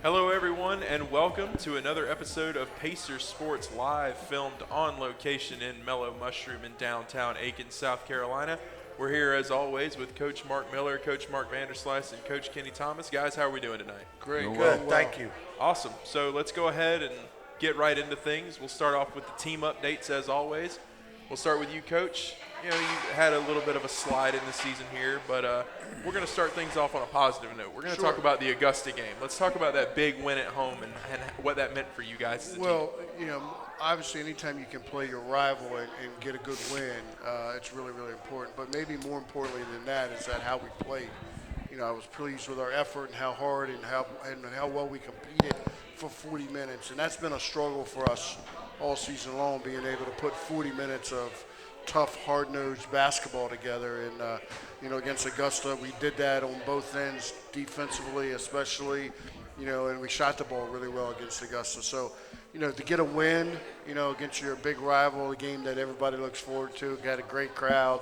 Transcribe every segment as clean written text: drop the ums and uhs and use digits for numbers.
Hello, everyone, and welcome to another episode of Pacers Sports Live, filmed on location in Mellow Mushroom in downtown Aiken, South Carolina. We're here, as always, with Coach Mark Miller, Coach Mark Vanderslice, and Coach Kenny Thomas. Guys, how are we doing tonight? Great, Doing good. well. Thank you. Awesome. So let's go ahead and get right into things. We'll start off with the team updates, as always. We'll start with you, Coach. You had a little bit of a slide in the season here, but we're going to start things off on a positive note. We're going to talk about the Augusta game. Let's talk about that big win at home and what that meant for you guys as a Well, obviously anytime you can play your rival and get a good win, it's really, really important. But maybe more importantly than that is that how we played. I was pleased with our effort and how hard and how well we competed for 40 minutes. And that's been a struggle for us all season long, being able to put 40 minutes of tough, hard-nosed basketball together. And, against Augusta, we did that on both ends, defensively especially, and we shot the ball really well against Augusta. So, to get a win, against your big rival, a game that everybody looks forward to, got a great crowd,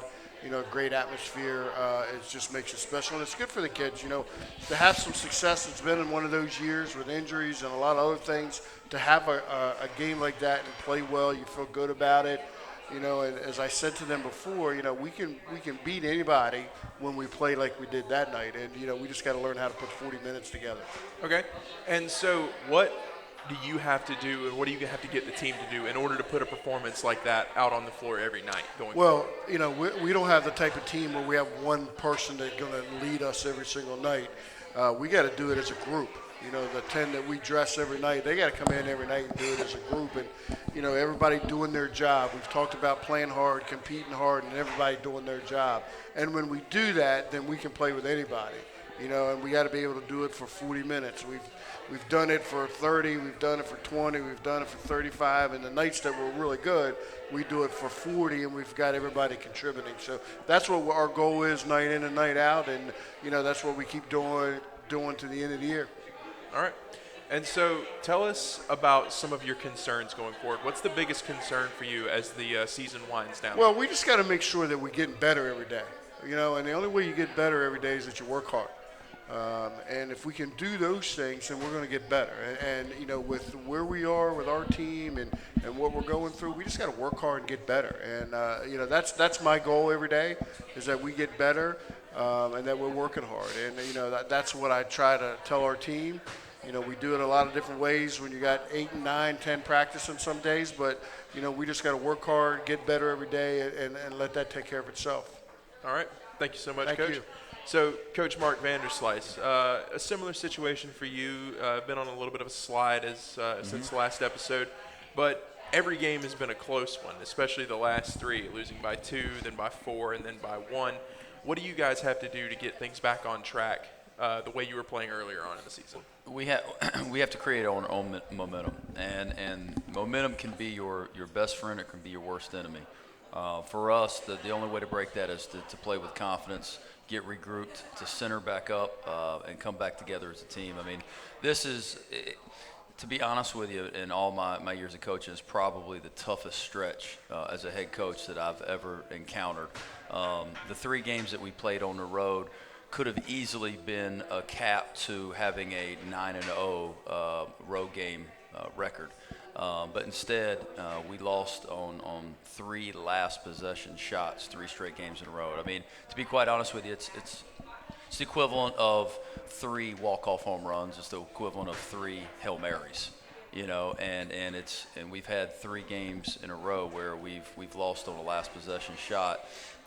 great atmosphere, it just makes it special. And it's good for the kids, to have some success. It's been in one of those years with injuries and a lot of other things. To have a game like that and play well, you feel good about it. And as I said to them before, we can beat anybody when we play like we did that night. And, we just got to learn how to put 40 minutes together. Okay. And so what do you have to do and what do you have to get the team to do in order to put a performance like that out on the floor every night going forward? Well, we don't have the type of team where we have one person that's going to lead us every single night. We got to do it as a group. The 10 that we dress every night, they got to come in every night and do it as a group. And, everybody doing their job. We've talked about playing hard, competing hard, and everybody doing their job. And when we do that, then we can play with anybody. And we got to be able to do it for 40 minutes. We've done it for 30, we've done it for 20, we've done it for 35, and the nights that were really good, we do it for 40, and we've got everybody contributing. So that's what our goal is, night in and night out, and that's what we keep doing to the end of the year. All right. And so tell us about some of your concerns going forward. What's the biggest concern for you as the season winds down? Well, we just got to make sure that we're getting better every day. And the only way you get better every day is that you work hard. And if we can do those things, then we're going to get better. And with where we are with our team and what we're going through, we just got to work hard and get better. And, that's my goal every day is that we get better and that we're working hard. And, that's what I try to tell our team. We do it a lot of different ways when you got 8, 9, 10 practicing some days. But, we just got to work hard, get better every day, and let that take care of itself. All right. Thank you so much, Thank Coach. you. So, Coach Mark Vanderslice, a similar situation for you. Been on a little bit of a slide since the last episode, but every game has been a close one, especially the last 3, losing by 2, then by 4, and then by 1. What do you guys have to do to get things back on track the way you were playing earlier on in the season? We have to create our own momentum, and momentum can be your best friend. It can be your worst enemy. For us, the only way to break that is to play with confidence, get regrouped, to center back up, and come back together as a team. I mean, this is, to be honest with you, in all my years of coaching, is probably the toughest stretch as a head coach that I've ever encountered. The 3 games that we played on the road could have easily been a cap to having a 9-0 road game record. But instead, we lost on 3 last possession shots, 3 straight games in a row. I mean, to be quite honest with you, it's the equivalent of 3 walk-off home runs. It's the equivalent of 3 Hail Marys, and we've had 3 games in a row where we've lost on a last possession shot.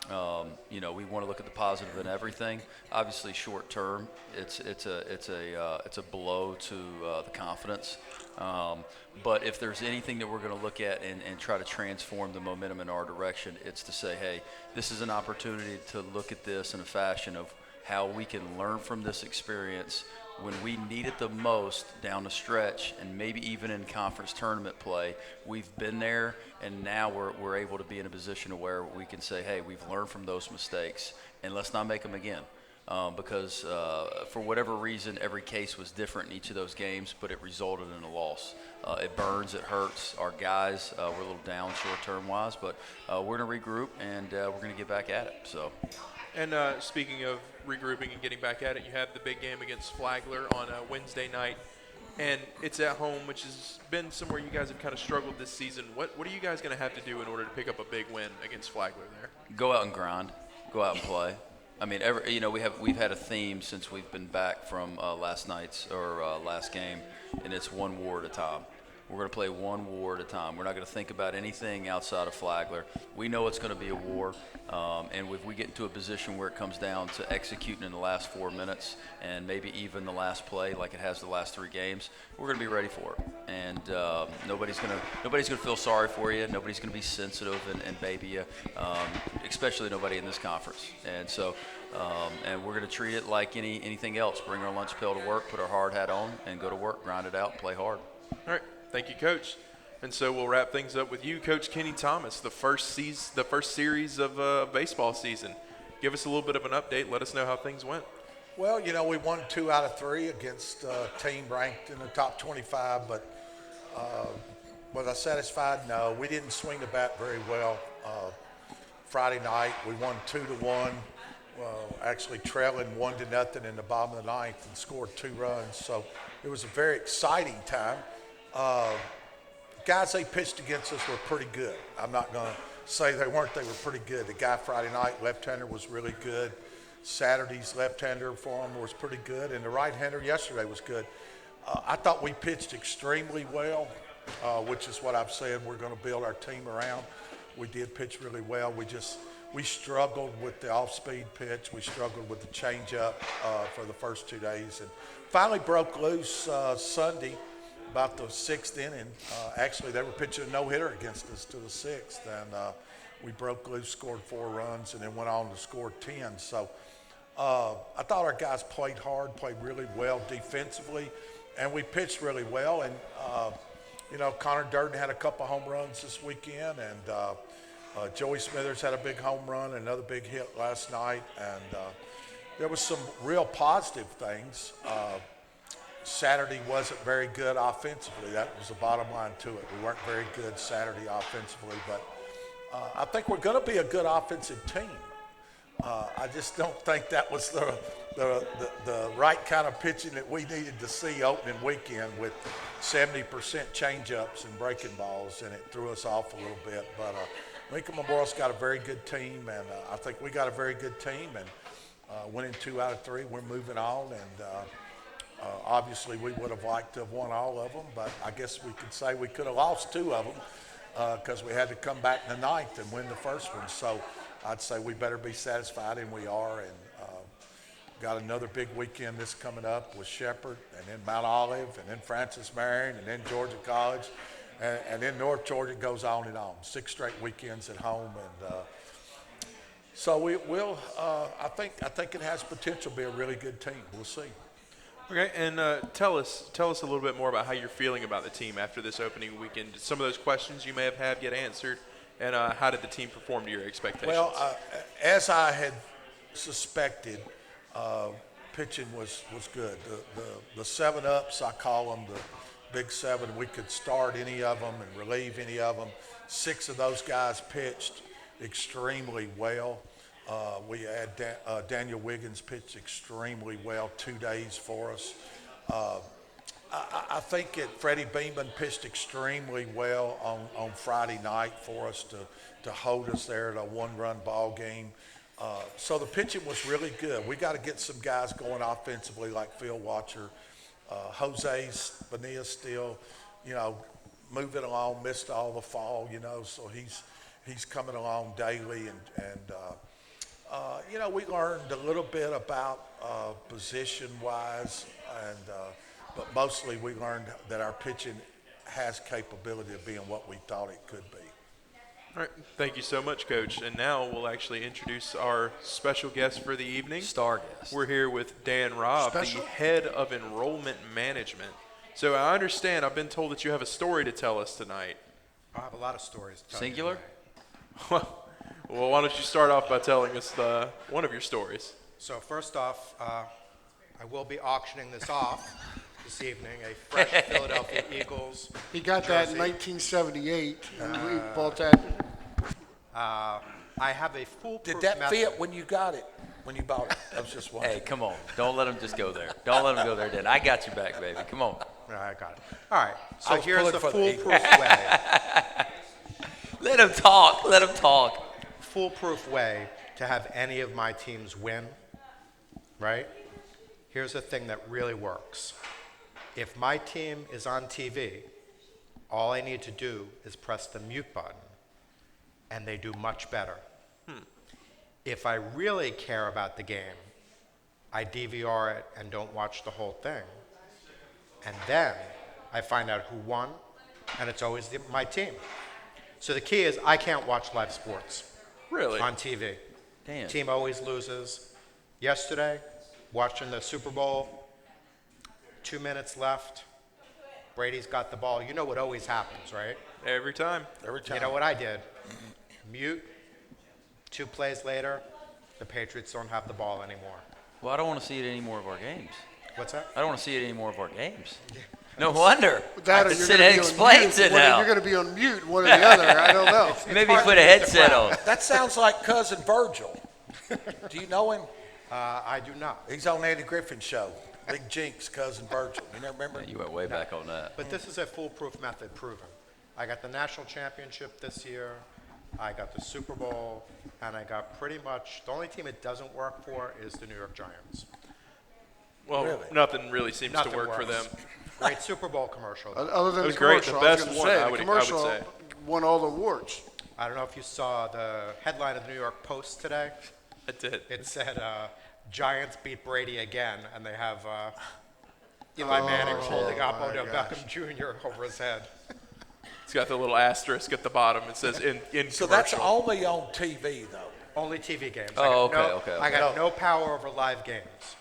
We want to look at the positive in everything. Obviously, short term, it's a blow to the confidence. But if there's anything that we're going to look at and try to transform the momentum in our direction, it's to say, hey, this is an opportunity to look at this in a fashion of how we can learn from this experience when we need it the most down the stretch, and maybe even in conference tournament play. We've been there, and now we're able to be in a position where we can say, hey, we've learned from those mistakes, and let's not make them again. Because for whatever reason, every case was different in each of those games, but it resulted in a loss. It burns, it hurts. Our guys were a little down short-term wise, but we're going to regroup, and we're going to get back at it. So. And speaking of regrouping and getting back at it, you have the big game against Flagler on Wednesday night. and it's at home, which has been somewhere you guys have kind of struggled this season. What are you guys going to have to do in order to pick up a big win against Flagler there? Go out and grind. Go out and play. I mean, we've had a theme since we've been back from last game, and it's one war at a time. We're going to play one war at a time. We're not going to think about anything outside of Flagler. We know it's going to be a war, and if we get into a position where it comes down to executing in the last 4 minutes and maybe even the last play like it has the last 3 games, we're going to be ready for it. And nobody's going to feel sorry for you. Nobody's going to be sensitive and baby you, especially nobody in this conference. And so, and we're going to treat it like anything else. Bring our lunch pail to work, put our hard hat on, and go to work, grind it out, play hard. All right. Thank you, Coach. And so we'll wrap things up with you, Coach Kenny Thomas, the first series of baseball season. Give us a little bit of an update. Let us know how things went. Well, we won 2 out of 3 against a team ranked in the top 25, but was I satisfied? No. We didn't swing the bat very well. Friday night, we won 2-1, actually trailing 1-0 in the bottom of the 9th and scored 2 runs. So it was a very exciting time. Guys they pitched against us were pretty good. I'm not going to say they weren't. They were pretty good. The guy Friday night, left-hander, was really good. Saturday's left-hander for him was pretty good. And the right-hander yesterday was good. I thought we pitched extremely well, which is what I've said we're going to build our team around. We did pitch really well. We struggled with the off-speed pitch. We struggled with the changeup for the first 2 days. And finally broke loose Sunday. About the 6th inning, actually they were pitching a no-hitter against us to the 6th, and we broke loose, scored 4 runs, and then went on to score 10. So I thought our guys played hard, played really well defensively, and we pitched really well. And Connor Durden had a couple home runs this weekend, and Joey Smithers had a big home run, another big hit last night, and there was some real positive things. Saturday wasn't very good offensively. That was the bottom line to it. We weren't very good Saturday offensively, but I think we're going to be a good offensive team. I just don't think that was the right kind of pitching that we needed to see opening weekend with 70% changeups and breaking balls, and it threw us off a little bit. But Lincoln Memorial's got a very good team, and I think we got a very good team, and winning 2 out of 3, we're moving on, and obviously, we would have liked to have won all of them, but I guess we could say we could have lost 2 of them because we had to come back in the 9th and win the first one. So I'd say we better be satisfied, and we are. And got another big weekend this coming up with Shepherd, and then Mount Olive, and then Francis Marion, and then Georgia College, and then North Georgia goes on and on. 6 straight weekends at home, and so we'll. I think it has potential to be a really good team. We'll see. Okay, and tell us a little bit more about how you're feeling about the team after this opening weekend. Did some of those questions you may have had get answered, and how did the team perform to your expectations? Well, as I had suspected, pitching was good. The 7-ups, I call them the big 7. We could start any of them and relieve any of them. 6 of those guys pitched extremely well. We had Daniel Wiggins pitched extremely well 2 days for us. I think Freddie Beeman pitched extremely well on Friday night for us to hold us there at a 1-run ball game. So the pitching was really good. We got to get some guys going offensively like Phil Watcher. Jose's Bonilla still, moving along, missed all the fall, so he's coming along daily, and we learned a little bit about position-wise, but mostly we learned that our pitching has capability of being what we thought it could be. All right, thank you so much, Coach. And now we'll actually introduce our special guest for the evening. Star guest. We're here with Dan Robb, the head of enrollment management. So I understand, I've been told that you have a story to tell us tonight. I have a lot of stories to tell Singular? Well, why don't you start off by telling us one of your stories? So first off, I will be auctioning this off this evening, a fresh Philadelphia Eagles He got that in jersey. 1978, and we bought that. I have a foolproof Did that method. fit when you got it? When you bought it? I was just wondering. Hey, come on. Don't let him just go there. Don't let him go there, Dan. I got your back, baby. Come on. No, I got it. All right. I So was here's pulling the for the Eagles. foolproof way. Let him talk. Let him talk. Foolproof way to have any of my teams win, right? Here's the thing that really works. If my team is on TV, all I need to do is press the mute button, and they do much better. If I really care about the game, I DVR it and don't watch the whole thing. And then I find out who won, and it's always my team. So the key is I can't watch live sports Really? on TV. Damn. Team always loses. Yesterday, watching the Super Bowl, 2 minutes left. Brady's got the ball. You know what always happens, right? Every time. Every time. You know what I did? Mute. 2 plays later, the Patriots don't have the ball anymore. Well, I don't want to see it any more of our games. What's that? I don't want to see it any more of our games. No wonder. That or I you're sit gonna and be on explains mute. it One- now. You're going to be on mute, one or the other. I don't know. Maybe put a headset on. That sounds like Cousin Virgil. Do you know him? I do not. He's on Andy Griffin's show. Big Jinx, Cousin Virgil. You never remember? You went way back on that. But this is a foolproof method proven. I got the national championship this year. I got the Super Bowl, and I got pretty much the only team it doesn't work for is the New York Giants. Well, Really? nothing really seems Nothing to work for works. them. Great Super Bowl commercial. Other than It was the great, the commercial, I was best gonna one, say, I the would commercial say. won all the awards. I don't know if you saw the headline of the New York Post today. I did. It said Giants beat Brady again, and they have Eli Manning holding up Odell Beckham Jr. over his head. It's got the little asterisk at the bottom. It says in So that's commercial. only on TV, though. Only TV games. Oh, I got okay. I got no power over live games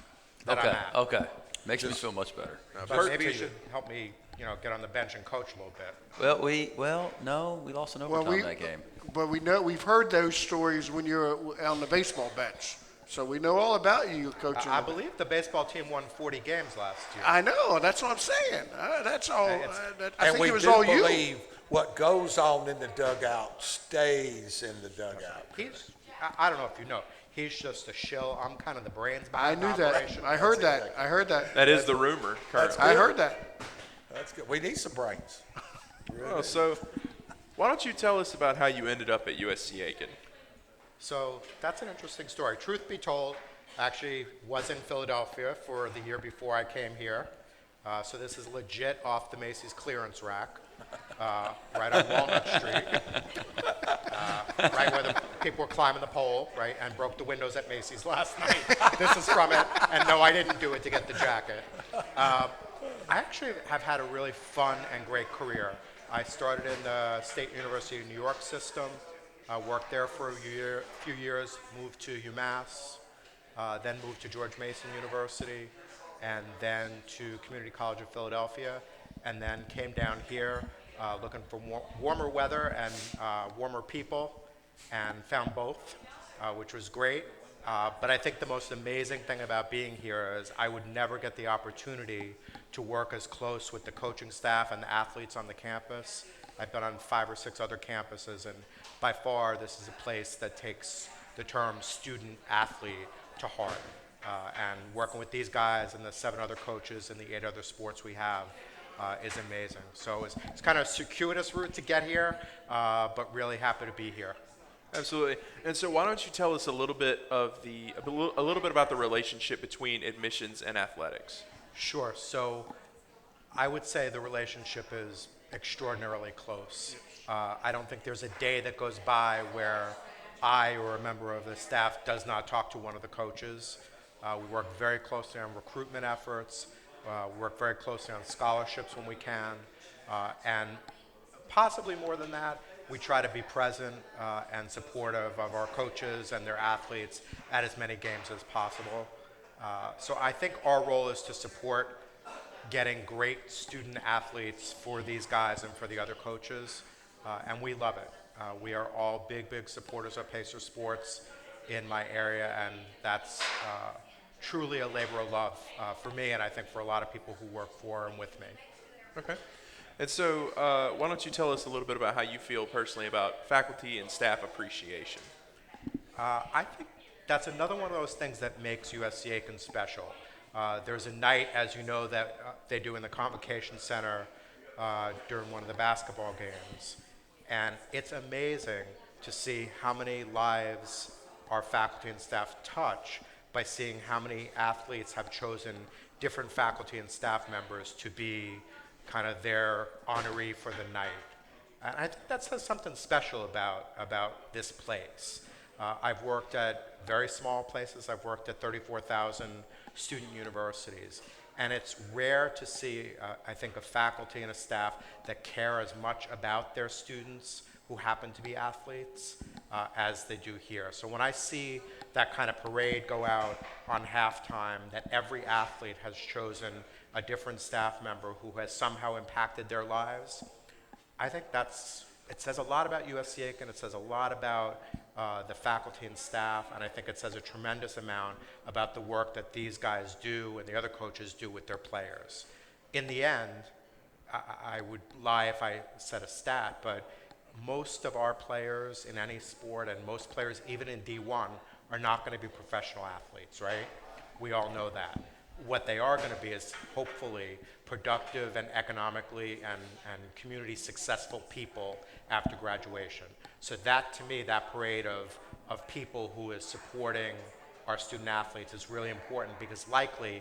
that I'm Okay. at. Okay. Makes me feel much better. But maybe you should help me, get on the bench and coach a little bit. Well, no, we lost an overtime Well, that game. But we've heard those stories when you're on the baseball bench. So we know all about you coaching. I believe the baseball team won 40 games last year. I know. That's what I'm saying. That's all. I And think we it was do all you. believe what goes on in the dugout stays in the dugout. I don't know if you know. He's just a shill. I'm kind of the brains I behind knew the that. operation. I heard that. I heard that. That is the rumor currently. I heard that. That's good. We need some brains. Oh, so why don't you tell us about how you ended up at USC Aiken? So that's an interesting story. Truth be told, I actually was in Philadelphia for the year before I came here. So this is legit off the Macy's clearance rack, right on Walnut Street, right where the people were climbing the pole, right, and broke the windows at Macy's last night. This is from it, and no, I didn't do it to get the jacket. I actually have had a really fun and great career. I started in the State University of New York system, worked there for a few years, moved to UMass, then moved to George Mason University, and then to Community College of Philadelphia, and then came down here looking for warmer weather and warmer people, and found both, which was great. But I think the most amazing thing about being here is I would never get the opportunity to work as close with the coaching staff and the athletes on the campus. I've been on 5 or 6 other campuses, and by far this is a place that takes the term student athlete to heart. And working with these guys and the 7 other coaches and the 8 other sports we have is amazing. So it's kind of a circuitous route to get here, but really happy to be here. Absolutely. And so why don't you tell us a little bit about the relationship between admissions and athletics? Sure. So I would say the relationship is extraordinarily close. I don't think there's a day that goes by where I or a member of the staff does not talk to one of the coaches. We work very closely on recruitment efforts. We work very closely on scholarships when we can. And possibly more than that, we try to be present and supportive of our coaches and their athletes at as many games as possible. So I think our role is to support getting great student athletes for these guys and for the other coaches, and we love it. We are all big supporters of Pacer Sports in my area, and that's truly a labor of love for me, and I think for a lot of people who work for and with me. Okay. And so why don't you tell us a little bit about how you feel personally about faculty and staff appreciation? I think that's another one of those things that makes USC Aiken special. There's a night, as you know, that they do in the Convocation Center during one of the basketball games. And it's amazing to see how many lives our faculty and staff touch by seeing how many athletes have chosen different faculty and staff members to be kind of their honoree for the night. And I think that says something special about this place. I've worked at very small places. I've worked at 34,000 student universities. And it's rare to see, I think, a faculty and a staff that care as much about their students who happen to be athletes as they do here. So when I see that kind of parade go out on halftime, that every athlete has chosen a different staff member who has somehow impacted their lives, I think it says a lot about USC Aiken. It says a lot about the faculty and staff, and I think it says a tremendous amount about the work that these guys do and the other coaches do with their players. In the end, I would lie if I said a stat, but most of our players in any sport and most players even in D1 are not going to be professional athletes, right? We all know that. What they are going to be is hopefully productive and economically and community successful people after graduation. So that, to me, that parade of people who is supporting our student athletes is really important, because likely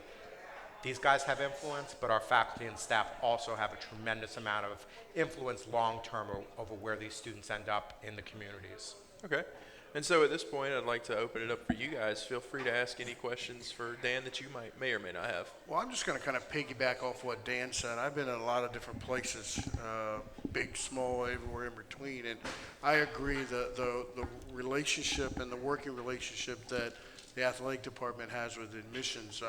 these guys have influence, but our faculty and staff also have a tremendous amount of influence long-term over where these students end up in the communities. Okay. And so at this point, I'd like to open it up for you guys. Feel free to ask any questions for Dan that you may or may not have. Well, I'm just going to kind of piggyback off what Dan said. I've been in a lot of different places, big, small, everywhere in between, and I agree the relationship and the working relationship that the athletic department has with admissions,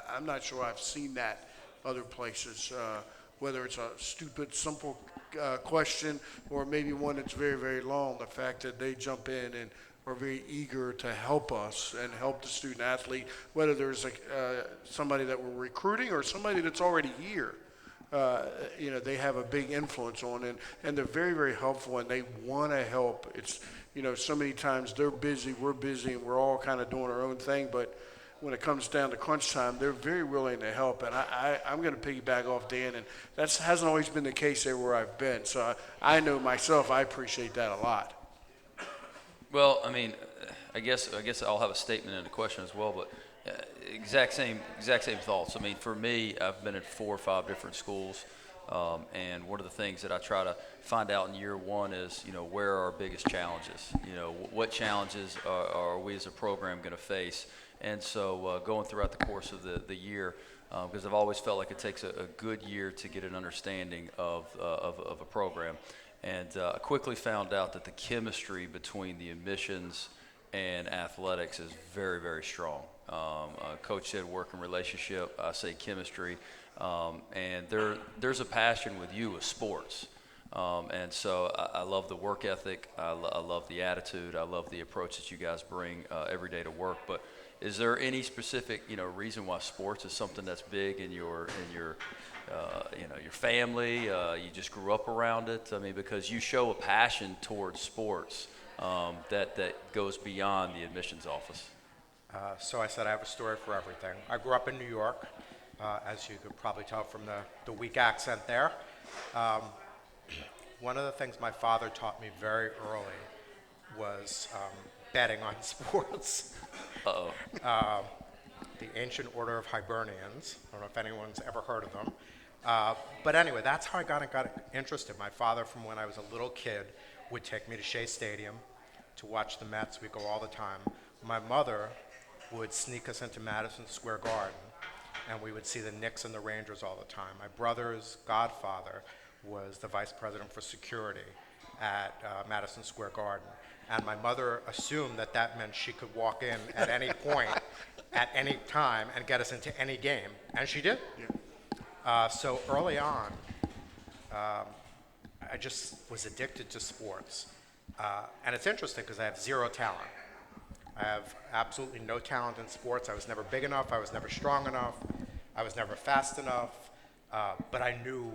I'm not sure I've seen that other places, whether it's a stupid, simple question or maybe one that's very, very long. The fact that they jump in and are very eager to help us and help the student athlete, whether there's somebody that we're recruiting or somebody that's already here. They have a big influence on it, and they're very, very helpful, and they want to help. It's, so many times they're busy, we're busy, and we're all kind of doing our own thing, but when it comes down to crunch time, they're very willing to help. And I'm going to piggyback off Dan, and that hasn't always been the case everywhere I've been. So I know myself, I appreciate that a lot. Well, I mean, I guess I'll have a statement and a question as well, but exact same thoughts. I mean, for me, I've been at 4 or 5 different schools, and one of the things that I try to find out in year one is, where are our biggest challenges? What challenges are we as a program going to face? And so going throughout the course of the year, because I've always felt like it takes a good year to get an understanding of a program. And I quickly found out that the chemistry between the admissions and athletics is very, very strong. Coach said working relationship, I say chemistry. And there's a passion with you with sports. And so I love the work ethic. I love the attitude. I love the approach that you guys bring every day to work. But is there any specific, reason why sports is something that's big in your family? You just grew up around it. I mean, because you show a passion towards sports that goes beyond the admissions office. So I said I have a story for everything. I grew up in New York, as you could probably tell from the weak accent there. One of the things my father taught me very early was betting on sports. Uh-oh. The Ancient Order of Hibernians. I don't know if anyone's ever heard of them. But anyway, that's how I got interested. My father, from when I was a little kid, would take me to Shea Stadium to watch the Mets. We'd go all the time. My mother would sneak us into Madison Square Garden, and we would see the Knicks and the Rangers all the time. My brother's godfather was the vice president for security at Madison Square Garden. And my mother assumed that meant she could walk in at any point, at any time, and get us into any game. And she did. Yeah. So early on, I just was addicted to sports. And it's interesting because I have zero talent. I have absolutely no talent in sports. I was never big enough. I was never strong enough. I was never fast enough. But I knew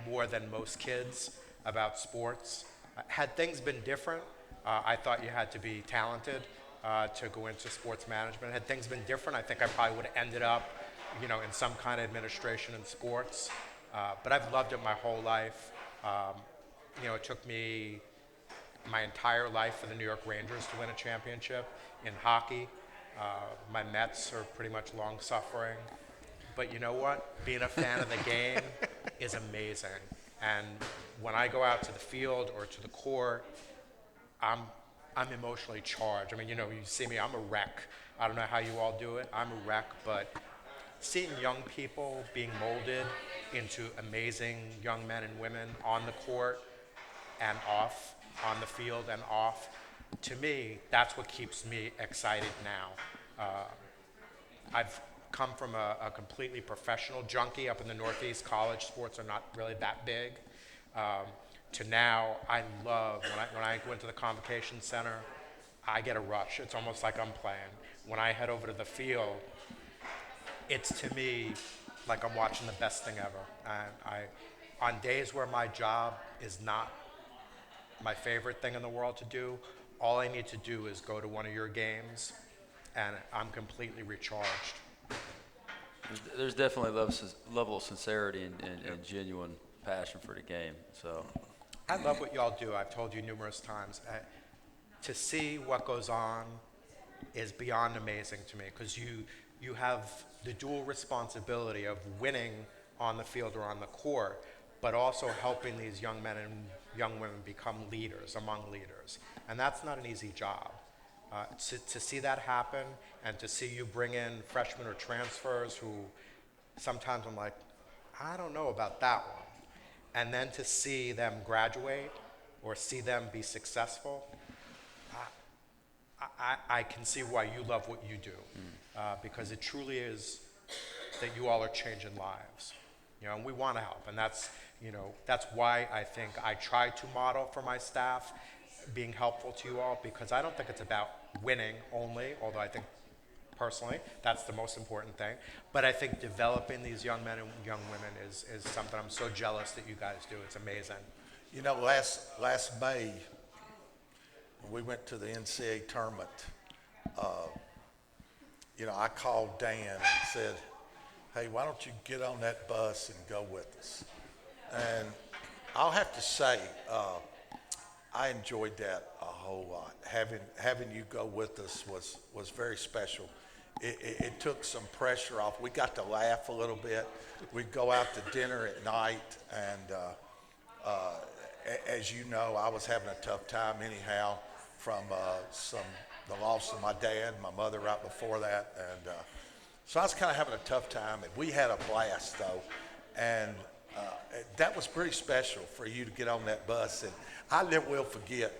more than most kids about sports. Had things been different, I thought you had to be talented to go into sports management. Had things been different, I think I probably would have ended up in some kind of administration in sports. But I've loved it my whole life. It took me my entire life for the New York Rangers to win a championship. In hockey, my Mets are pretty much long suffering. But you know what? Being a fan of the game is amazing. And when I go out to the field or to the court, I'm emotionally charged. I mean, you see me, I'm a wreck. I don't know how you all do it. I'm a wreck, but seeing young people being molded into amazing young men and women on the court and off, on the field and off, to me, that's what keeps me excited now. I've come from a completely professional junkie up in the Northeast. College sports are not really that big. To now, I love, when I go into the convocation center, I get a rush. It's almost like I'm playing. When I head over to the field, it's to me like I'm watching the best thing ever. And on days where my job is not my favorite thing in the world to do, all I need to do is go to one of your games, and I'm completely recharged. There's definitely a level of sincerity and genuine passion for the game. So I love what y'all do. I've told you numerous times. To see what goes on is beyond amazing to me, because you have the dual responsibility of winning on the field or on the court, but also helping these young men and young women become leaders among leaders. And that's not an easy job. To see that happen, and to see you bring in freshmen or transfers who sometimes I'm like, I don't know about that one. And then to see them graduate or see them be successful, I can see why you love what you do, because it truly is that you all are changing lives, and we want to help. And that's why I think I try to model for my staff being helpful to you all, because I don't think it's about winning only, although I think personally that's the most important thing. But I think developing these young men and young women is something I'm so jealous that you guys do. It's amazing. Last May, when we went to the NCAA tournament, I called Dan and said, hey, why don't you get on that bus and go with us? And I'll have to say, I enjoyed that a whole lot. Having you go with us was very special. It took some pressure off. We got to laugh a little bit. We'd go out to dinner at night, and as you know, I was having a tough time anyhow from the loss of my dad, my mother right before that, and so I was kind of having a tough time. And we had a blast though, and that was pretty special for you to get on that bus. And I never will forget.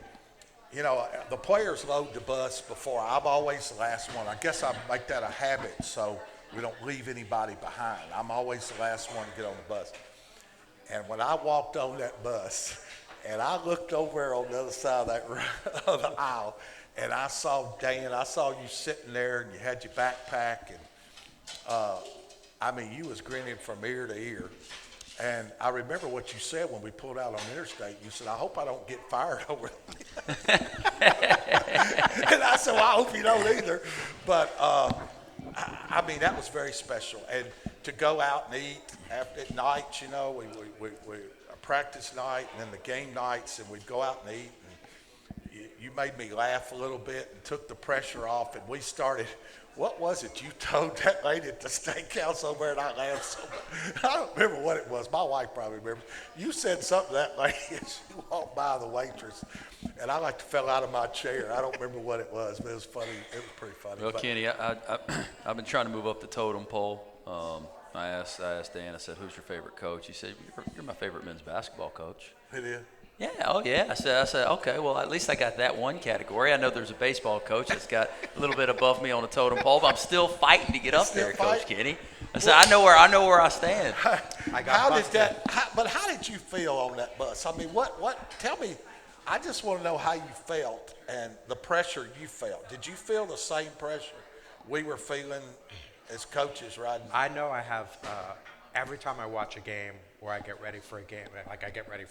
The players load the bus before. I'm always the last one. I guess I make that a habit so we don't leave anybody behind. I'm always the last one to get on the bus. And when I walked on that bus, and I looked over on the other side of the aisle, and I saw Dan. I saw you sitting there, and you had your backpack, and you was grinning from ear to ear. And I remember what you said when we pulled out on the interstate. You said, I hope I don't get fired over it. And I said, well, I hope you don't either. But, that was very special. And to go out and eat at night, we practice night and then the game nights, and we'd go out and eat. And you made me laugh a little bit and took the pressure off, and we started. What was it you told that lady at the steakhouse over there, and I laughed so much? I don't remember what it was. My wife probably remembers. You said something to that lady as she walked by the waitress, and I fell out of my chair. I don't remember what it was, but it was funny. It was pretty funny. Well, Kenny, I've been trying to move up the totem pole. I asked Dan, I said, who's your favorite coach? He said, you're my favorite men's basketball coach. It is. Yeah, oh yeah. I said, okay, well, at least I got that one category. I know there's a baseball coach that's got a little bit above me on the totem pole, but I'm still fighting to get up there, Coach Kenny. I said, I know where I stand. How did you feel on that bus? Tell me, I just want to know how you felt and the pressure you felt. Did you feel the same pressure we were feeling as coaches riding? I know I have, every time I watch a game or I get ready for a game, I get ready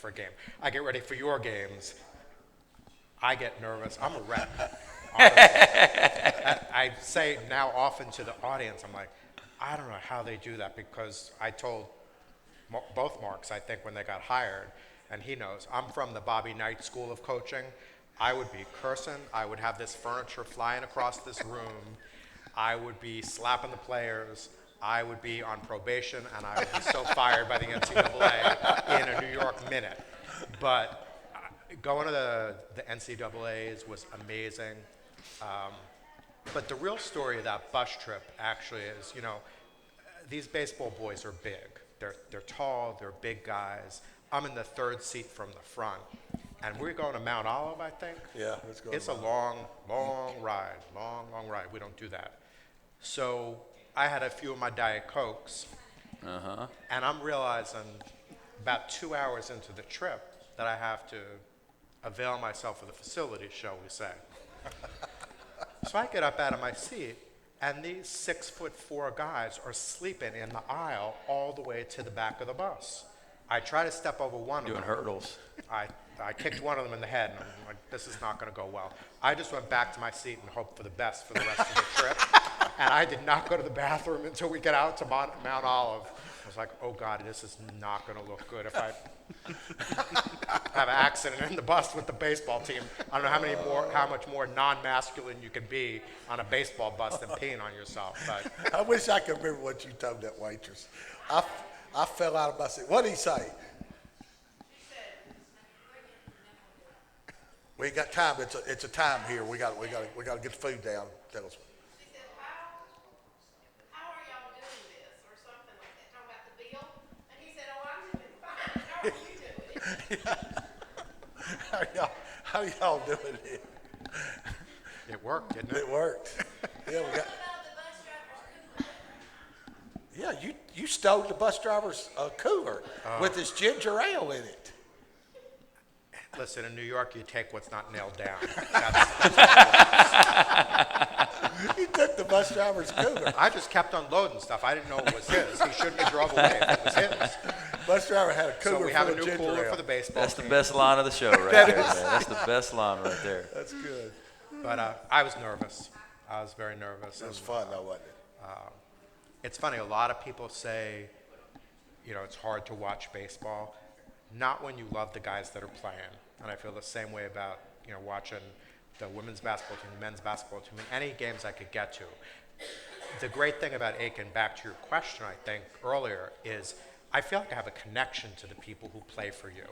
for your games, I get nervous. I'm a rep. I say now often to the audience, I'm like, I don't know how they do that, because I told both Marks, I think, when they got hired, and he knows, I'm from the Bobby Knight School of Coaching. I would be cursing. I would have this furniture flying across this room. I would be slapping the players. I would be on probation, and I would be so fired by the NCAA in a New York minute. But going to the NCAAs was amazing. But the real story of that bus trip actually is, these baseball boys are big. They're tall, they're big guys. I'm in the third seat from the front. And we're going to Mount Olive, I think. Yeah, let's go. It's a long ride, long ride. We don't do that. So I had a few of my Diet Cokes, and I'm realizing about 2 hours into the trip that I have to avail myself of the facilities, shall we say. So I get up out of my seat, and these 6'4" guys are sleeping in the aisle all the way to the back of the bus. I try to step over one of them. Doing hurdles. I kicked one of them in the head, and I'm like, this is not going to go well. I just went back to my seat and hoped for the best for the rest of the trip. And I did not go to the bathroom until we get out to Mount Olive. I was like, oh God, this is not going to look good if I have an accident in the bus with the baseball team. I don't know how much more non-masculine you can be on a baseball bus than peeing on yourself. But I wish I could remember what you told that waitress. I fell out of my seat. What did he say? We ain't got time. It's a time here. We got to get the food down. Tell us. She said, how are y'all doing this? Or something like that, talking about the bill. And he said, oh, I'm doing fine. How are you doing it? How y'all doing it? it worked, didn't it? It worked. Yeah, we got. What about the bus driver's cooler? Yeah, you stole the bus driver's cooler with his ginger ale in it. Listen, in New York, you take what's not nailed down. You took the bus driver's cooler. I just kept unloading stuff. I didn't know it was his. He shouldn't have drove away if it was his. Bus driver had a cooler So we have a full of new ginger cooler ale. for the baseball That's the team. best line of the show right there, man. That's the best line right there. That's good. But I was nervous. I was very nervous. It was And, fun though, wasn't it? it's funny, a lot of people say, it's hard to watch baseball. Not when you love the guys that are playing. And I feel the same way about, watching the women's basketball team, the men's basketball team, and any games I could get to. The great thing about Aiken, back to your question, I think, earlier, is I feel like I have a connection to the people who play for you.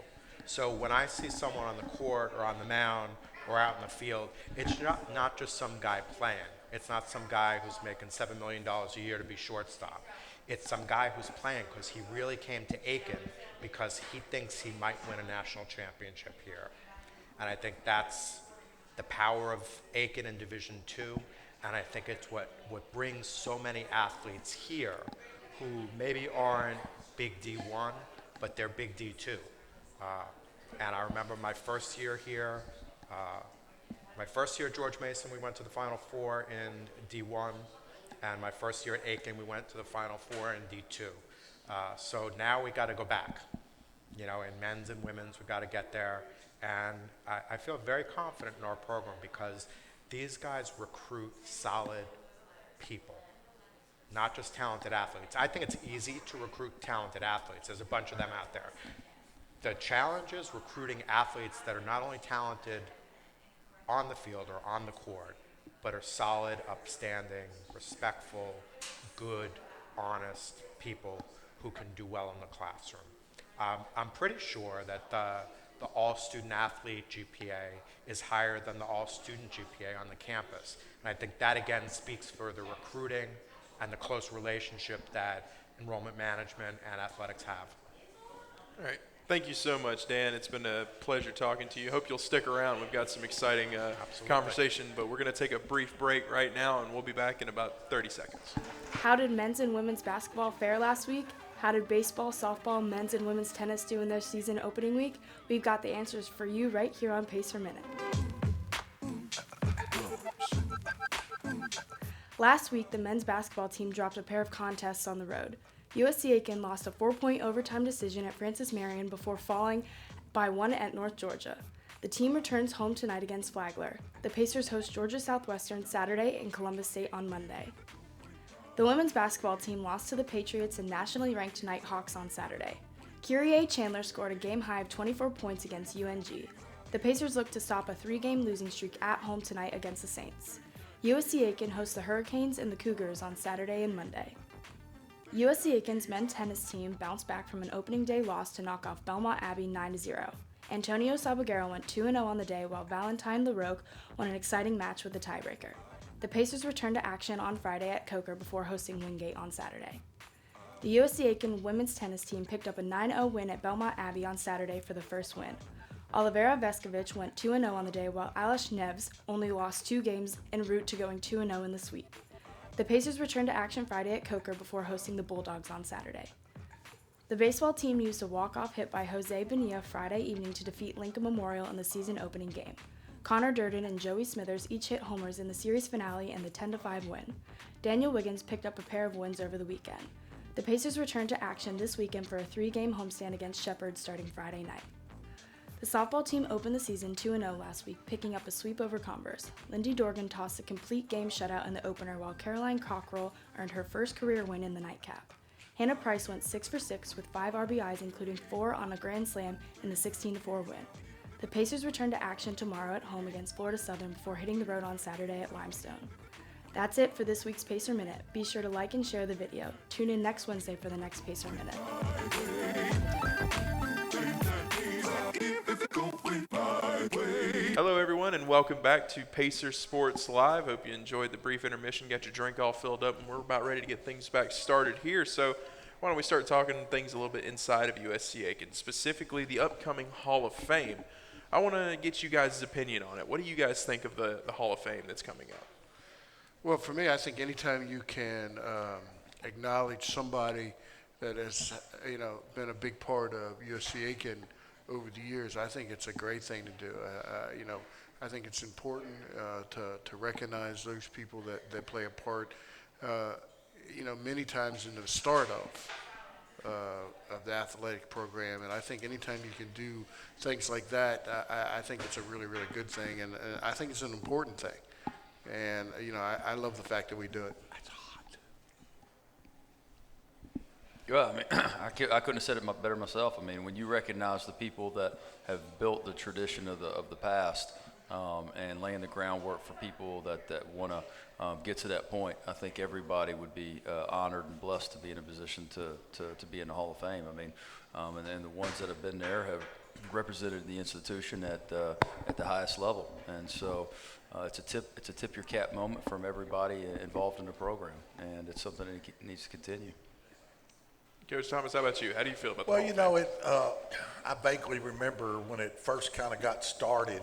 So when I see someone on the court or on the mound or out in the field, it's not just some guy playing. It's not some guy who's making $7 million a year to be shortstop. It's some guy who's playing because he really came to Aiken because he thinks he might win a national championship here. And I think that's the power of Aiken in Division II. And I think it's what brings so many athletes here who maybe aren't big D1, but they're big D2. And I remember my first year here, my first year at George Mason, we went to the Final Four in D1. And my first year at Aiken, we went to the Final Four in D2. So now we got to go back. In men's and women's, we got to get there. And I feel very confident in our program because these guys recruit solid people, not just talented athletes. I think it's easy to recruit talented athletes. There's a bunch of them out there. The challenge is recruiting athletes that are not only talented on the field or on the court, but are solid, upstanding, respectful, good, honest people who can do well in the classroom. I'm pretty sure that the all-student athlete GPA is higher than the all-student GPA on the campus. And I think that, again, speaks for the recruiting and the close relationship that enrollment management and athletics have. All right. Thank you so much, Dan. It's been a pleasure talking to you. Hope you'll stick around. We've got some exciting conversation, but we're going to take a brief break right now, and we'll be back in about 30 seconds. How did men's and women's basketball fare last week? How did baseball, softball, men's and women's tennis do in their season opening week? We've got the answers for you right here on Pacer Minute. Last week, the men's basketball team dropped a pair of contests on the road. USC Aiken lost a 4-point overtime decision at Francis Marion before falling by 1 at North Georgia. The team returns home tonight against Flagler. The Pacers host Georgia Southwestern Saturday and Columbus State on Monday. The women's basketball team lost to the Patriots and nationally ranked Nighthawks on Saturday. Kyrie Chandler scored a game-high of 24 points against UNG. The Pacers look to stop a 3-game losing streak at home tonight against the Saints. USC Aiken hosts the Hurricanes and the Cougars on Saturday and Monday. USC Aiken's men's tennis team bounced back from an opening day loss to knock off Belmont Abbey 9-0. Antonio Sabagero went 2-0 on the day, while Valentine LaRoque won an exciting match with a tiebreaker. The Pacers returned to action on Friday at Coker before hosting Wingate on Saturday. The USC Aiken women's tennis team picked up a 9-0 win at Belmont Abbey on Saturday for the first win. Olivera Veskovich went 2-0 on the day, while Alish Neves only lost 2 games en route to going 2-0 in the sweep. The Pacers returned to action Friday at Coker before hosting the Bulldogs on Saturday. The baseball team used a walk-off hit by Jose Bonilla Friday evening to defeat Lincoln Memorial in the season opening game. Connor Durden and Joey Smithers each hit homers in the series finale and the 10-5 win. Daniel Wiggins picked up a pair of wins over the weekend. The Pacers returned to action this weekend for a 3-game homestand against Shepherd starting Friday night. The softball team opened the season 2-0 last week, picking up a sweep over Converse. Lindy Dorgan tossed a complete game shutout in the opener, while Caroline Cockrell earned her first career win in the nightcap. Hannah Price went 6 for 6 with 5 RBIs, including 4 on a grand slam in the 16-4 win. The Pacers return to action tomorrow at home against Florida Southern before hitting the road on Saturday at Limestone. That's it for this week's Pacer Minute. Be sure to like and share the video. Tune in next Wednesday for the next Pacer Minute. Hello, everyone, and welcome back to Pacer Sports Live. Hope you enjoyed the brief intermission, got your drink all filled up, and we're about ready to get things back started here. So why don't we start talking things a little bit inside of USC Aiken, specifically the upcoming Hall of Fame. I want to get you guys' opinion on it. What do you guys think of the Hall of Fame that's coming up? Well, for me, I think anytime you can acknowledge somebody that has, been a big part of USC Aiken over the years, I think it's a great thing to do. I think it's important to recognize those people that play a part. Many times in the start of the athletic program, and I think anytime you can do things like that, I think it's a really, really good thing, and I think it's an important thing. And I love the fact that we do it. It's hot. Yeah, I mean, I couldn't have said it better myself. I mean, when you recognize the people that have built the tradition of the past, and laying the groundwork for people that want to get to that point, I think everybody would be honored and blessed to be in a position to be in the Hall of Fame. I mean, and the ones that have been there have represented the institution at the highest level, and so it's a tip your cap moment from everybody involved in the program, and it's something that needs to continue. Coach Thomas, how about you? How do you feel about Well, the Hall of Fame? I vaguely remember when it first kind of got started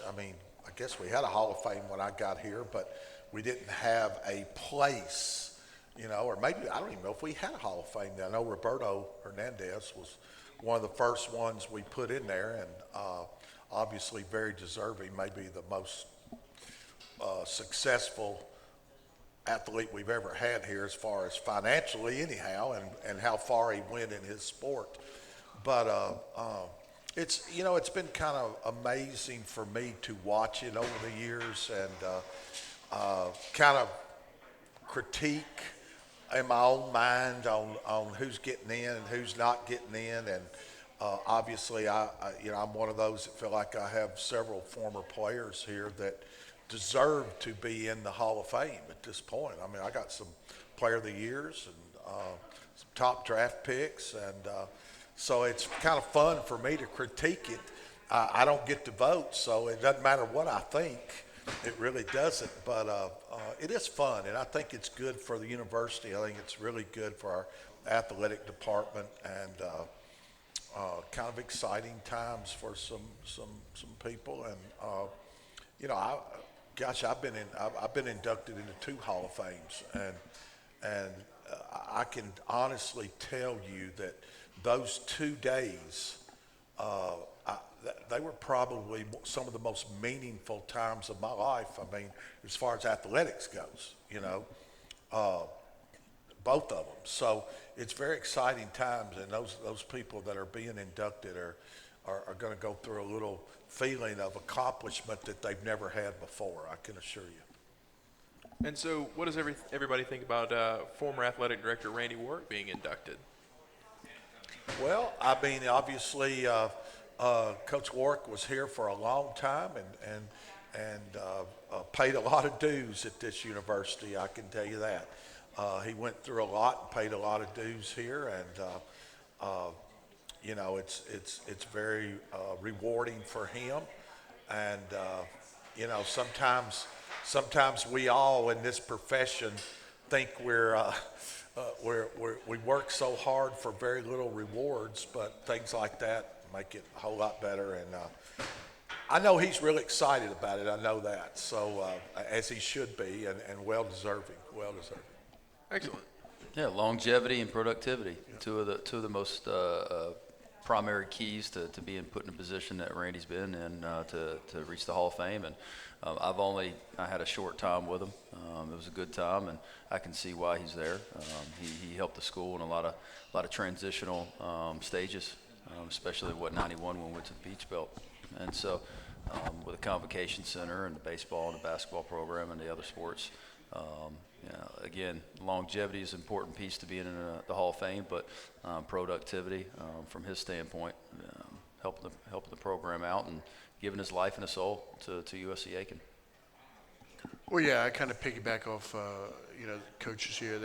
I guess we had a Hall of Fame when I got here, but we didn't have a place, or maybe, I don't even know if we had a Hall of Fame then. I know Roberto Hernandez was one of the first ones we put in there, and obviously very deserving, maybe the most successful athlete we've ever had here as far as financially anyhow, and how far he went in his sport. But it's been kind of amazing for me to watch it over the years and kind of critique in my own mind on who's getting in and who's not getting in. And obviously I'm one of those that feel like I have several former players here that deserve to be in the Hall of Fame at this point. I mean, I got some Player of the Years and some top draft picks, and so it's kind of fun for me to critique it. I don't get to vote, so it doesn't matter what I think. It really doesn't, but it is fun, and I think it's good for the university. I think it's really good for our athletic department, and kind of exciting times for some people. And I've been inducted into 2 Hall of Fames, and I can honestly tell you that those 2 days, they were probably some of the most meaningful times of my life. I mean, as far as athletics goes, both of them. So it's very exciting times, and those people that are being inducted are going to go through a little feeling of accomplishment that they've never had before, I can assure you. And so, what does everybody think about former athletic director Randy Work being inducted? Well, I mean, obviously, Coach Warwick was here for a long time and paid a lot of dues at this university. I can tell you that. He went through a lot and paid a lot of dues here, and you know, it's very rewarding for him. And you know, sometimes we all in this profession think we work so hard for very little rewards, but things like that make it a whole lot better. And I know he's really excited about it. I know that. So as he should be, and well deserving. Excellent. Yeah, longevity and productivity, two of the most primary keys to being put in a position that Randy's been in to reach the Hall of Fame. And I had a short time with him. It was a good time, and I can see why he's there. He helped the school in a lot of transitional stages, especially 91 when we went to the Beach Belt. And so with the Convocation Center and the baseball and the basketball program and the other sports, you know, again, longevity is an important piece to being in the Hall of Fame, but productivity from his standpoint, helping the program out and giving his life and his soul to USC Aiken. Well, yeah, I kind of piggyback off, you know, coaches here.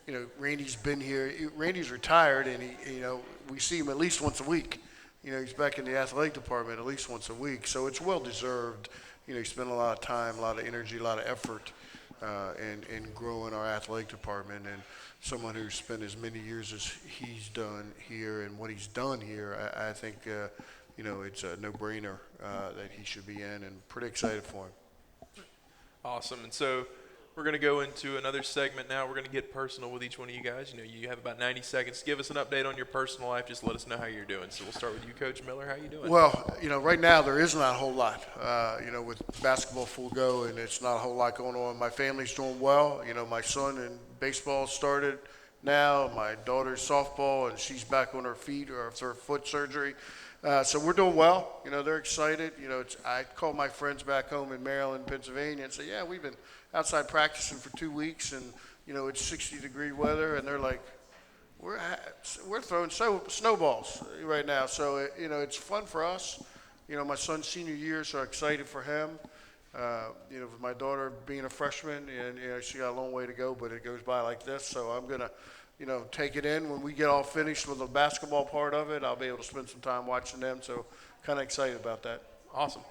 You know, Randy's been here. Randy's retired, and he, you know, we see him at least once a week. You know, he's back in the athletic department at least once a week, so it's well deserved. You know, he spent a lot of time, a lot of energy, a lot of effort in growing our athletic department, and someone who's spent as many years as he's done here and what he's done here, I think, you know, it's a no-brainer that he should be in, and pretty excited for him. Awesome. And so we're going to go into another segment now. We're going to get personal with each one of you guys. You know, you have about 90 seconds. Give us an update on your personal life. Just let us know how you're doing. So we'll start with you, Coach Miller. How you doing? Well, you know, right now there is not a whole lot. You know, with basketball full go, and it's not a whole lot going on. My family's doing well. You know, my son in baseball started now. My daughter's softball, and she's back on her feet after her foot surgery. So we're doing well. You know, they're excited. You know, I call my friends back home in Maryland, Pennsylvania, and say, yeah, we've been outside practicing for 2 weeks, and, you know, it's 60-degree weather, and they're like, we're throwing snowballs right now. So, you know, it's fun for us. You know, my son's senior year, so I'm excited for him. You know, with my daughter being a freshman, and, you know, she got a long way to go, but it goes by like this. So I'm going to, you know, take it in. When we get all finished with the basketball part of it, I'll be able to spend some time watching them. So kind of excited about that. Awesome.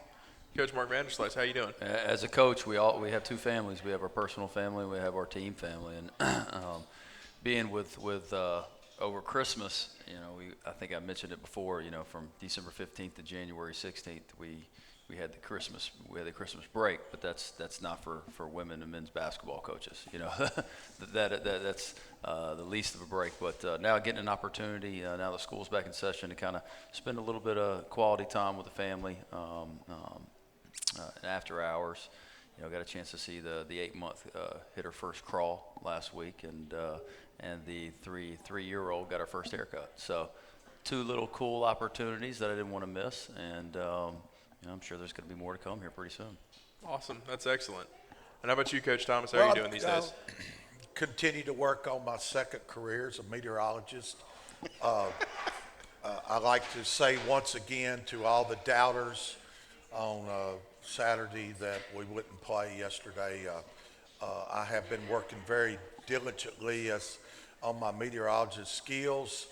Coach Mark Vanderslice, how you doing? As a coach, we have two families. We have our personal family, and we have our team family. And being with over Christmas, you know, I think I mentioned it before. You know, from December 15th to January 16th, we had the Christmas break, but that's not for women and men's basketball coaches. You know, that's the least of a break. But now getting an opportunity, now the school's back in session, to kind of spend a little bit of quality time with the family. After hours, you know, got a chance to see the 8-month hit her first crawl last week, and the three-year-old got her first haircut. So, two little cool opportunities that I didn't want to miss, and you know, I'm sure there's going to be more to come here pretty soon. Awesome, that's excellent. And how about you, Coach Thomas? How are you doing these days? Continue to work on my second career as a meteorologist. I like to say once again to all the doubters on Saturday that we wouldn't play yesterday. I have been working very diligently on my meteorologist skills,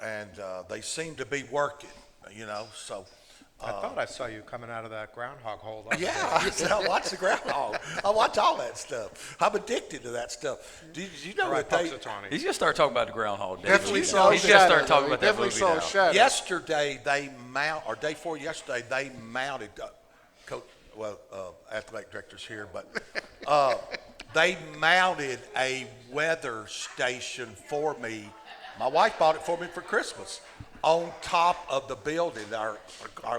and they seem to be working, you know, so. I thought I saw you coming out of that groundhog hole. Yeah, I watch the groundhog. I watch all that stuff. I'm addicted to that stuff. Did you know that He's gonna start talking about the groundhog. Definitely saw He's gonna start talking about that definitely movie saw now. a shadow. Yesterday day before yesterday, they mounted, athletic director's here, but they mounted a weather station for me. My wife bought it for me for Christmas on top of the building, our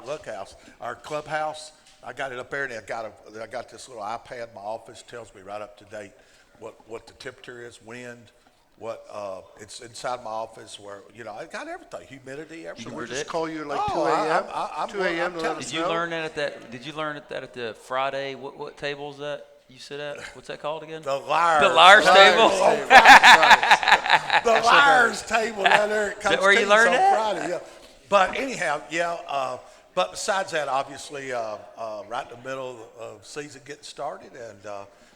lookhouse, our clubhouse. I got it up there, and I got this little iPad in my office, tells me right up to date what the temperature is, wind, what it's inside my office, where, you know, I got everything, humidity, everything. So we'll just call you at like 2 I'm a.m. 2 a.m. to let us Did you know? learn that at the Friday? What table is that? you sit at? What's that called again? The Liars. The Liars table? The Liars table down there at that Coach where you T's learned on that? Friday. Yeah. But anyhow, but besides that, obviously, right in the middle of season getting started, and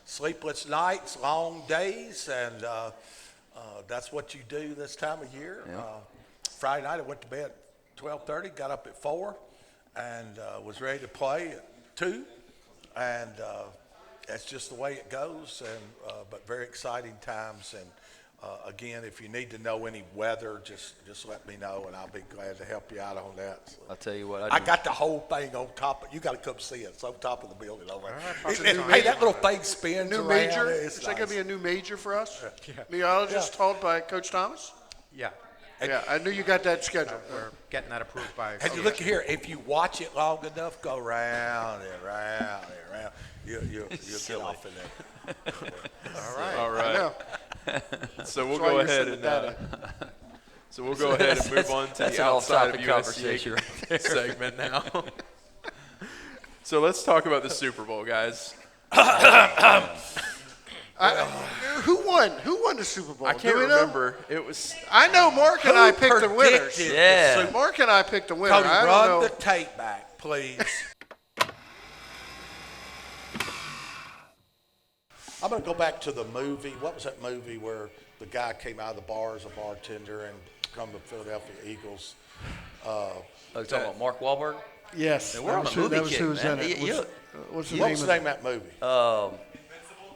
sleepless nights, long days, and that's what you do this time of year. Yeah. Friday night, I went to bed at 12:30, got up at 4, and was ready to play at 2, and that's just the way it goes. And but very exciting times. And again, if you need to know any weather, just let me know, and I'll be glad to help you out on that. So. I'll tell you what. I got the whole thing on top. You got to come see it. It's on top of the building over there. It's a new Hey, that little thing spins New around. major? It's Is that going nice. to be a new major for us? Meteorologist taught by Coach Thomas? Yeah, Yeah, I knew you got that scheduled. we're getting that approved by. And you look here, if you watch it long enough, go round and round and round, you'll get off in there. All I right. know. So we'll That's why go you're ahead sitting and at that so we'll go ahead and move on to That's the an outside of off-topic USC conversation right there. segment now. So let's talk about the Super Bowl, guys. Who won? Who won the Super Bowl? I Do can't we know? remember. It was I know Mark and I picked the winners. predicted Yeah. the Mark and I picked the winner. Cody, I don't run know. the tape back, please. I'm going to go back to the movie. What was that movie where the guy came out of the bar as a bartender and become the Philadelphia Eagles? Oh, you talking about Mark Wahlberg? Yes, we're on a movie that was kick, who was man. in it. You- What's the What name was of the it? name of that movie?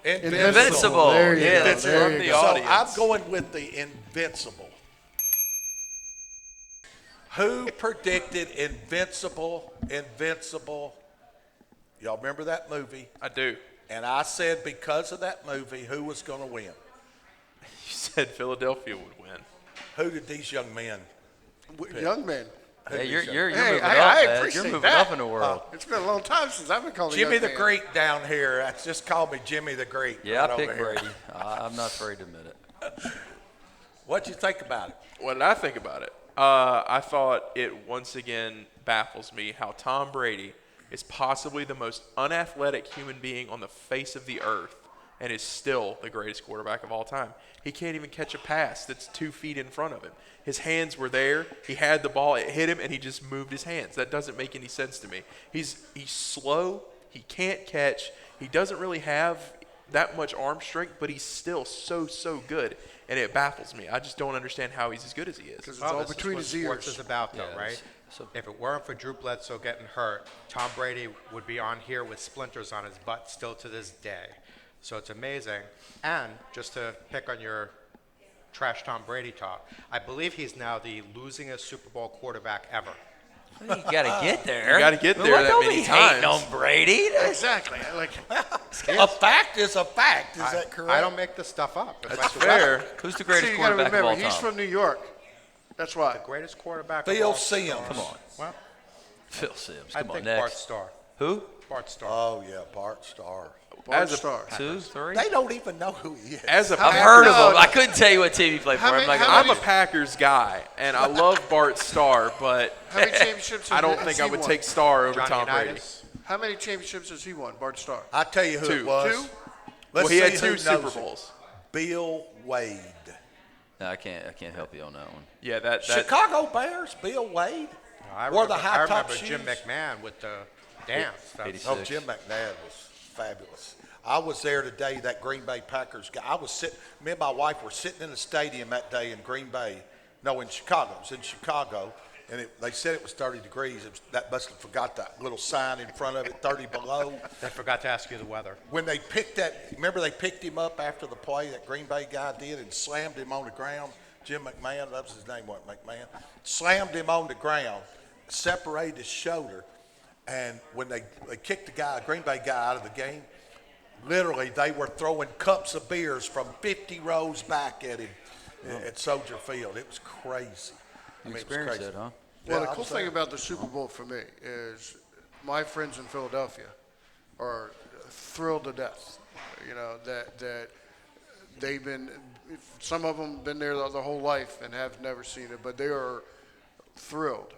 Invincible. There you Yeah, go. that's There from you the go. So audience. I'm going with the Invincible. Who predicted Invincible? Y'all remember that movie? I do. And I said because of that movie, who was going to win? You said Philadelphia would win. Who did these young men? Young man. Hey, you're Hey, moving I up, man. appreciate You're moving that. up in the world. It's been a long time since I've been called Jimmy a young the man. Greek down here. That's just call me Jimmy the Greek. Yeah, right I picked over here. Brady. I'm not afraid to admit it. What'd you think about it? What did I think about it? I thought it once again baffles me how Tom Brady is possibly the most unathletic human being on the face of the earth and is still the greatest quarterback of all time. He can't even catch a pass that's 2 feet in front of him. His hands were there. He had the ball. It hit him, and he just moved his hands. That doesn't make any sense to me. He's slow. He can't catch. He doesn't really have that much arm strength, but he's still so good, and it baffles me. I just don't understand how he's as good as he is. Because it's all This between is his what sports ears. is about, though, Yeah, right? so- If it weren't for Drew Bledsoe getting hurt, Tom Brady would be on here with splinters on his butt still to this day. So it's amazing. And just to pick on your trash Tom Brady talk, I believe he's now the losingest Super Bowl quarterback ever. You got to get there. You gotta get there Well, that don't many be hating times. on Brady. Exactly. Like, A fact is a fact. Is that correct? I don't make this stuff up. It's That's like fair. Who's the see, greatest you got to quarterback of all remember, time? he's from New York. That's why. the greatest quarterback of Phil all Sims. time. Come on. Well, Phil Sims. I Come on, think Bart next. Starr. Who? Bart Starr. Oh, yeah, Bart Starr. Bart As a- Starr. 2, 3? They don't even know who he is. As a I've Packers- heard of No, him. I couldn't tell you what team he played for. How I'm many- not how gonna- I'm a Packers guy, and I love Bart Starr, but How many championships I don't has think he I would won? take Starr over Johnny Tom Brady. Unitas. How many championships has he won, Bart Starr? I tell you who Two. it was. Two? Well, Let's he had see 2 who knows Super it. Bowls. Bill Wade. No, I can't help you on that one. Yeah, that Chicago Bears, Bill Wade. I Wore the remember, high I top remember Jim shoes. McMahon with the dance. That's- 86. Oh, Jim McNabb was fabulous. I was there today, that Green Bay Packers guy. Me and my wife were sitting in the stadium that day in Green Bay. No, in Chicago. It was in Chicago. And they said it was 30 degrees. That must have forgot that little sign in front of it, 30 below. They forgot to ask you the weather. When they remember they picked him up after the play, that Green Bay guy did, and slammed him on the ground. Jim McMahon, that was his name, wasn't it, McMahon? Slammed him on the ground, separated his shoulder, and when they kicked the Green Bay guy out of the game, literally they were throwing cups of beers from 50 rows back at him at Soldier Field. It was crazy. You it was experienced crazy. it, huh? Well, Yeah, the I cool was thing there. about the Super Bowl for me is my friends in Philadelphia are thrilled to death. You know, that they've been, some of them been there their whole life and have never seen it, but they are thrilled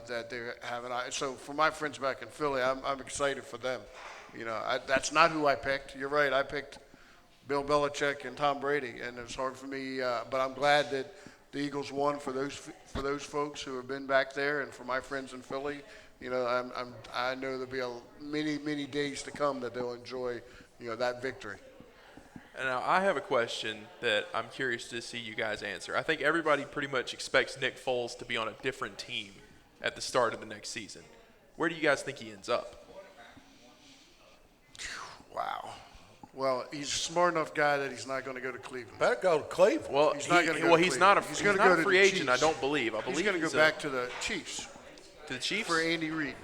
that they have an eye. So for my friends back in Philly, I'm excited for them That's not who I picked. You're right. I picked Bill Belichick and Tom Brady, and it's hard for me. But I'm glad that the Eagles won for those folks who have been back there, and for my friends in Philly. I know there'll be many days to come that they'll enjoy that victory. And now I have a question that I'm curious to see you guys answer. I think everybody pretty much expects Nick Foles to be on a different team at the start of the next season. Where do you guys think he ends up? Wow. Well, he's a smart enough guy that he's not going to go to Cleveland. Better go to Cleveland. Well, He's not gonna go to he's not a, Cleveland. he's gonna not go a to free the agent, I Chiefs. don't believe. He's going to go back to the Chiefs to the Chiefs. for Andy Reid.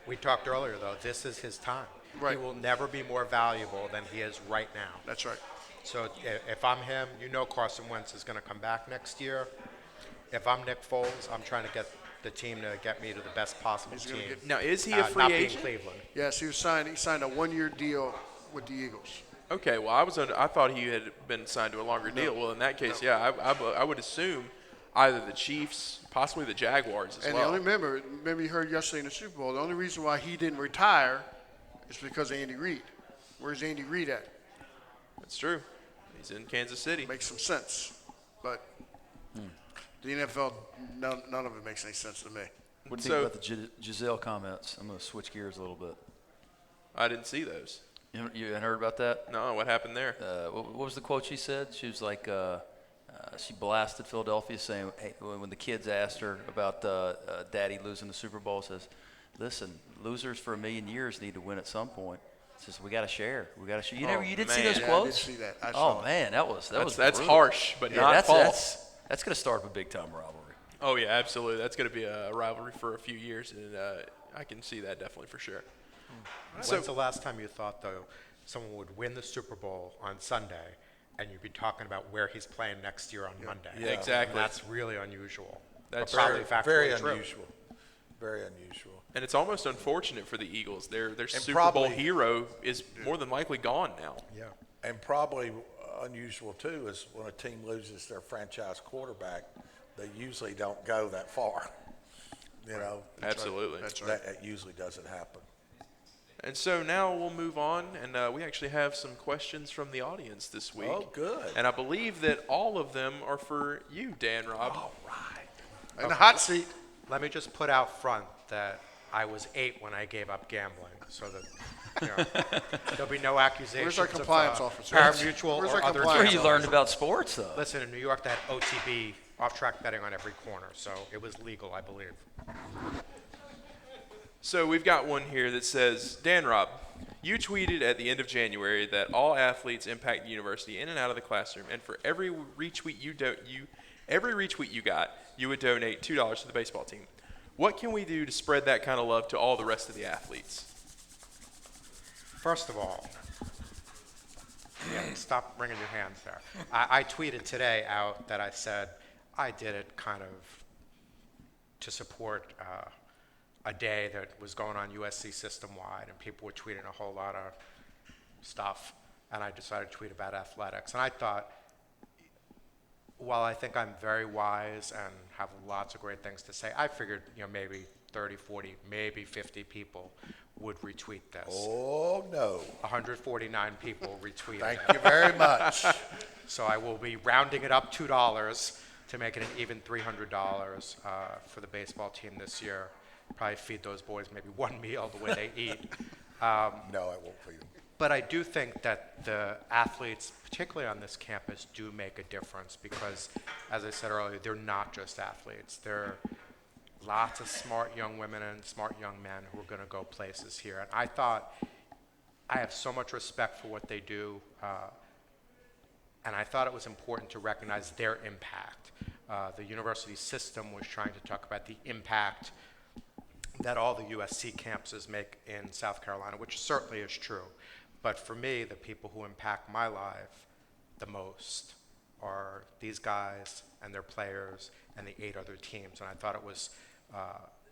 We talked earlier, though, this is his time. Right. He will never be more valuable than he is right now. That's right. So if I'm him, Carson Wentz is going to come back next year. If I'm Nick Foles, I'm trying to get the team to get me to the best possible He's gonna team. get- Now, is he a free not being agent? Cleveland. Yes, he signed a 1-year deal with the Eagles. Okay, well, I thought he had been signed to a longer deal. Well, in that case, yeah, I would assume either the Chiefs, possibly the Jaguars as And well. the only remember you heard yesterday in the Super Bowl, the only reason why he didn't retire is because of Andy Reid. Where's Andy Reid at? That's true. He's in Kansas City. Makes some sense. But the NFL, none of it makes any sense to me. What do you think about the Giselle comments? I'm going to switch gears a little bit. I didn't see those. You hadn't heard about that? No, what happened there? What was the quote she said? She was like, she blasted Philadelphia, saying, hey, when the kids asked her about Daddy losing the Super Bowl, says, listen, losers for 1,000,000 years need to win at some point. Says we got to share. We got to share. You didn't see man. those Yeah, quotes? I did see that. I saw Oh it. man, that was That's brutal. harsh, but not false. That's going to start up a big time rivalry. Oh yeah, absolutely. That's going to be a rivalry for a few years, and I can see that definitely for sure. When's the last time you thought, though, someone would win the Super Bowl on Sunday and you'd be talking about where he's playing next year on Monday? Yeah, exactly. And that's really unusual. That's But probably Very factually true. unusual. Very unusual. And it's almost unfortunate for the Eagles. Their Super probably- Bowl hero is more than likely gone now. Yeah. And probably unusual, too, is when a team loses their franchise quarterback, they usually don't go that far. Absolutely. That's right. That usually doesn't happen. And so now we'll move on, and we actually have some questions from the audience this week. Oh, good. And I believe that all of them are for you, Dan Robb. All right. In the hot seat. Let me just put out front that I was 8 when I gave up gambling, so that there'll be no accusations. Where's our compliance of, officer? Pari-mutuel Where's or our other. compliance Where That's you all. learned about sports, though. Listen, in New York, they had OTB, off-track betting on every corner, so it was legal, I believe. So we've got one here that says, Dan Robb, you tweeted at the end of January that all athletes impact the university in and out of the classroom, and for every retweet you got, you would donate $2 to the baseball team. What can we do to spread that kind of love to all the rest of the athletes? First of all, stop wringing your hands there. I tweeted today out that I said I did it kind of to support a day that was going on USC system-wide, and people were tweeting a whole lot of stuff, and I decided to tweet about athletics. And I thought, while I think I'm very wise and have lots of great things to say, I figured maybe 30, 40, maybe 50 people would retweet this. Oh, no. 149 people retweeted Thank it. you very much. So I will be rounding it up $2 to make it an even $300 for the baseball team this year. Probably feed those boys maybe one meal the way they eat. No, I won't feed them. But I do think that the athletes, particularly on this campus, do make a difference because, as I said earlier, they're not just athletes. They're lots of smart young women and smart young men who are going to go places here. And I thought, I have so much respect for what they do, and I thought it was important to recognize their impact. The university system was trying to talk about the impact that all the USC campuses make in South Carolina, which certainly is true. But for me, the people who impact my life the most are these guys and their players and the 8 other teams. And I thought it was,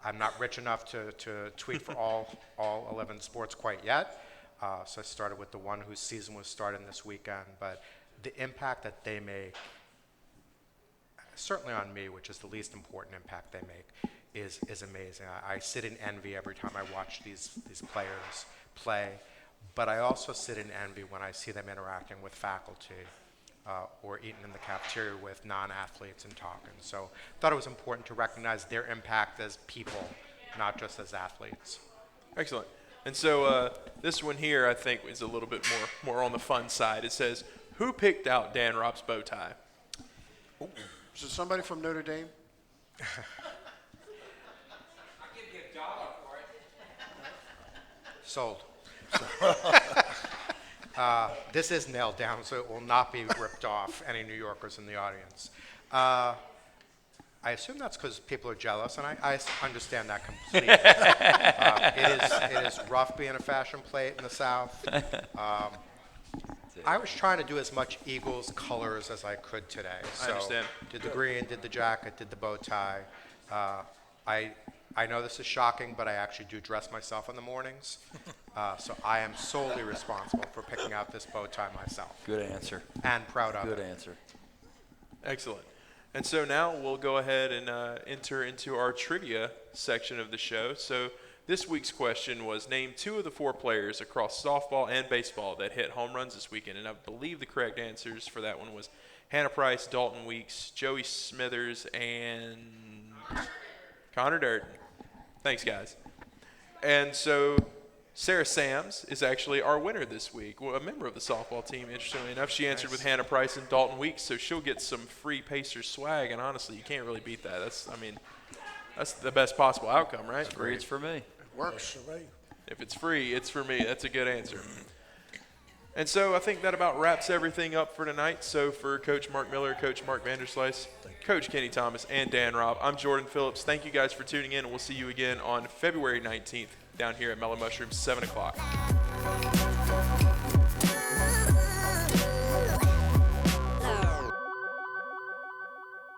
I'm not rich enough to tweet for all 11 sports quite yet. So I started with the one whose season was starting this weekend. But the impact that they make, certainly on me, which is the least important impact they make, is amazing. I sit in envy every time I watch these players play. but I also sit in envy when I see them interacting with faculty or eating in the cafeteria with non-athletes and talking. So I thought it was important to recognize their impact as people, not just as athletes. Excellent. And so this one here, I think, is a little bit more on the fun side. It says, who picked out Dan Robb's bow tie? Is it somebody from Notre Dame? Sold. This is nailed down, so it will not be ripped off. Any New Yorkers in the audience. I assume that's because people are jealous, and I understand that completely. It is rough being a fashion plate in the South. I was trying to do as much Eagles colors as I could today. So I understand. Did the green, did the jacket, did the bow tie. I know this is shocking, but I actually do dress myself in the mornings. So I am solely responsible for picking out this bow tie myself. Good answer. And proud of Good it. answer. Excellent. And so now we'll go ahead and enter into our trivia section of the show. So this week's question was, name 2 of the 4 players across softball and baseball that hit home runs this weekend. And I believe the correct answers for that one was Hannah Price, Dalton Weeks, Joey Smithers, and Connor Durden. Thanks, guys. And so Sarah Sams is actually our winner this week, a member of the softball team, interestingly enough. She answered with Hannah Price and Dalton Weeks, so she'll get some free Pacers swag, and honestly, you can't really beat that. That's the best possible outcome, right? Free, it's for me. Works. If it's free, it's for me. That's a good answer. And so I think that about wraps everything up for tonight. So for Coach Mark Miller, Coach Mark Vanderslice, Coach Kenny Thomas, and Dan Robb, I'm Jordan Phillips. Thank you guys for tuning in, and we'll see you again on February 19th down here at Mellow Mushrooms, 7 o'clock.